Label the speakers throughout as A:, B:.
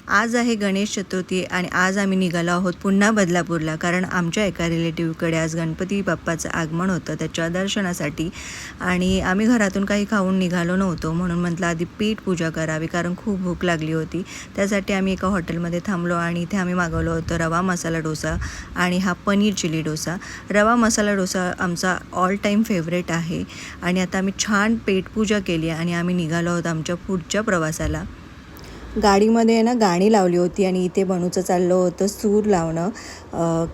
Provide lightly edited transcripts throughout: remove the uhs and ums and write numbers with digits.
A: आज आहे गणेश चतुर्थी आणि आज आम्ही निघालो आहोत पुन्हा बदलापूरला, कारण आमच्या एका रिलेटिव्हकडे आज गणपती बाप्पाचं आगमन होतं त्याच्या दर्शनासाठी. आणि आम्ही घरातून काही खाऊन निघालो नव्हतो, म्हणून म्हटलं आधी पीठ पूजा करावी, कारण खूप भूक लागली होती. त्यासाठी आम्ही एका हॉटेलमध्ये थांबलो आणि इथे आम्ही मागवलं होतं रवा मसाला डोसा आणि हा पनीर चिली डोसा. रवा मसाला डोसा आमचा ऑल टाईम फेवरेट आहे. आणि आता आम्ही छान पेटपूजा केली आणि आम्ही निघालो आहोत आमच्या पुढच्या प्रवासाला. गाडीमध्ये ना गाणी लावली होती आणि इथे बनूचं चाललं होतं सूर लावणं,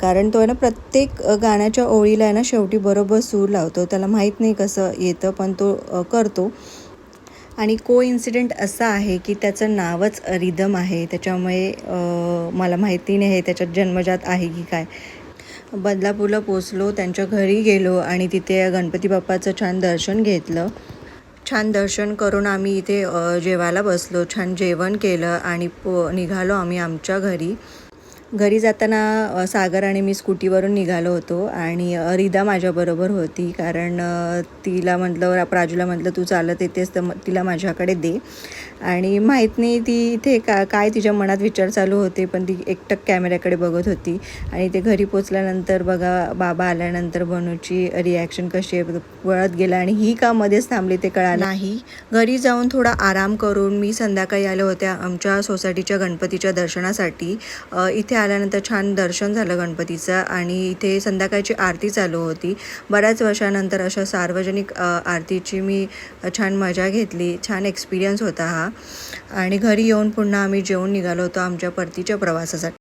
A: कारण तो आहे ना प्रत्येक गाण्याच्या ओळीला आहे ना शेवटी बरोबर सूर लावतो. त्याला माहीत नाही कसं येतं, पण तो करतो. आणि इन्सिडेंट असा आहे की त्याचं नावच रिदम आहे, त्याच्यामुळे मला माहिती नाही आहे त्याच्यात जन्मजात आहे की काय. बदलापूरला पोचलो, त्यांच्या घरी गेलो आणि तिथे गणपती बाप्पाचं छान दर्शन घेतलं. छान दर्शन करून आम्ही इथे जेवायला बसलो, छान जेवण केलं आणि निघालो आम्ही आमच्या घरी. घरी जाताना सागर आणि मी स्कूटीवरून निघालो होतो आणि रिदा माझ्याबरोबर होती, कारण तिला म्हटलं, राजूला म्हटलं तू चालत येतेस तर तिला माझ्याकडे दे. आणि माहीत नाही ती इथे काय तिच्या मनात विचार चालू होते, पण ती एकटक कॅमेऱ्याकडे बघत होती. आणि ते घरी पोचल्यानंतर बघा बाबा आल्यानंतर बनूची रिॲक्शन कशी आहे, वळत गेला आणि ही का मध्येच थांबली ते कळालं नाही. घरी जाऊन थोडा आराम करून मी संध्याकाळी आल्या होत्या आमच्या सोसायटीच्या गणपतीच्या दर्शनासाठी. इथे आल्यानंतर छान दर्शन झालं गणपतीचं आणि इथे संध्याकाळची आरती चालू होती. बऱ्याच वर्षानंतर अशा सार्वजनिक आरतीची मी छान मजा घेतली. छान एक्सपिरियन्स होता हा. आणि घरी येऊन पुन्हा आम्ही जेवून निघालो होतो आमच्या परतीच्या प्रवासासाठी.